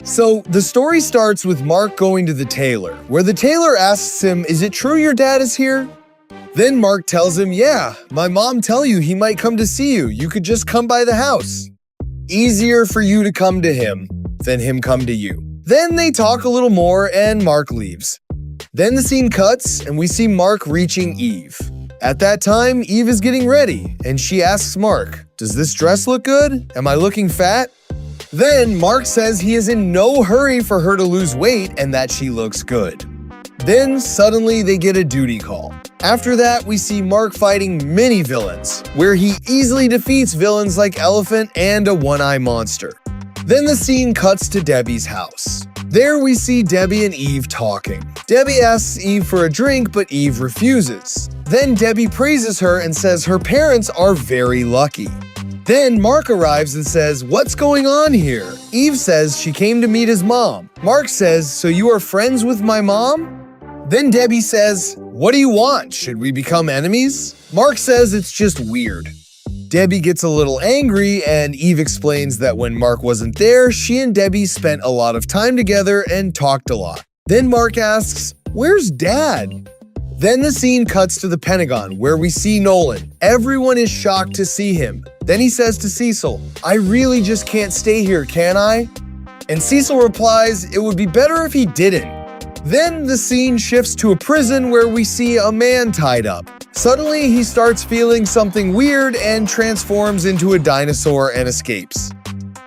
So the story starts with Mark going to the tailor, where the tailor asks him, "Is it true your dad is here?" Then Mark tells him, "Yeah, my mom tell you he might come to see you. You could just come by the house. Easier for you to come to him than him come to you." Then they talk a little more and Mark leaves. Then the scene cuts and we see Mark reaching Eve. At that time, Eve is getting ready and she asks Mark, "Does this dress look good? Am I looking fat?" Then Mark says he is in no hurry for her to lose weight and that she looks good. Then suddenly they get a duty call. After that, we see Mark fighting many villains, where he easily defeats villains like Elephant and a one-eye monster. Then the scene cuts to Debbie's house. There we see Debbie and Eve talking. Debbie asks Eve for a drink, but Eve refuses. Then Debbie praises her and says her parents are very lucky. Then Mark arrives and says, "What's going on here?" Eve says she came to meet his mom. Mark says, "So you are friends with my mom?" Then Debbie says, "What do you want? Should we become enemies?" Mark says it's just weird. Debbie gets a little angry and Eve explains that when Mark wasn't there, she and Debbie spent a lot of time together and talked a lot. Then Mark asks, "Where's Dad?" Then the scene cuts to the Pentagon, where we see Nolan. Everyone is shocked to see him. Then he says to Cecil, "I really just can't stay here, can I?" And Cecil replies, "It would be better if he didn't." Then the scene shifts to a prison where we see a man tied up. Suddenly, he starts feeling something weird and transforms into a dinosaur and escapes.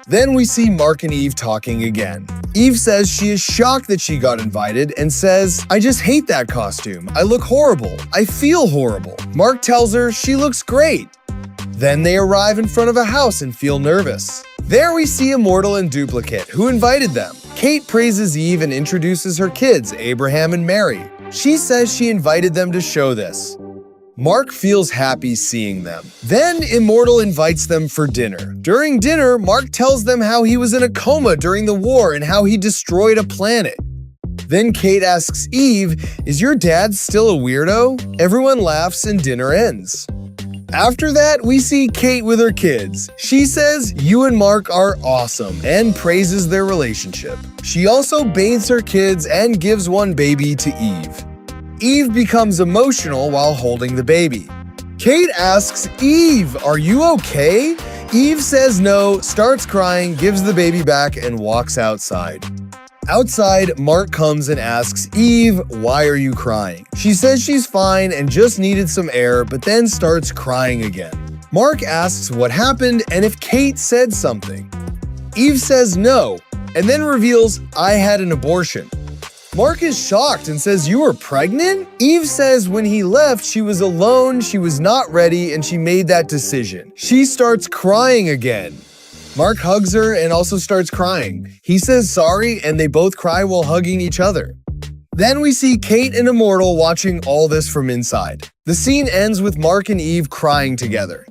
Then we see Mark and Eve talking again. Eve says she is shocked that she got invited and says, "I just hate that costume. I look horrible. I feel horrible." Mark tells her she looks great. Then they arrive in front of a house and feel nervous. There we see Immortal and Duplicate, who invited them. Kate praises Eve and introduces her kids, Abraham and Mary. She says she invited them to show this. Mark feels happy seeing them. Then Immortal invites them for dinner. During dinner, Mark tells them how he was in a coma during the war and how he destroyed a planet. Then Kate asks Eve, "Is your dad still a weirdo?" Everyone laughs and dinner ends. After that, we see Kate with her kids. She says, "You and Mark are awesome," and praises their relationship. She also bathes her kids and gives one baby to Eve. Eve becomes emotional while holding the baby. Kate asks Eve, "Are you okay?" Eve says no, starts crying, gives the baby back, and walks outside. Outside, Mark comes and asks Eve, "Why are you crying?" She says she's fine and just needed some air, but then starts crying again. Mark asks what happened and if Kate said something. Eve says no, and then reveals, "I had an abortion." Mark is shocked and says, "You were pregnant?" Eve says when he left, she was alone, she was not ready, and she made that decision. She starts crying again. Mark hugs her and also starts crying. He says sorry, and they both cry while hugging each other. Then we see Kate and Immortal watching all this from inside. The scene ends with Mark and Eve crying together.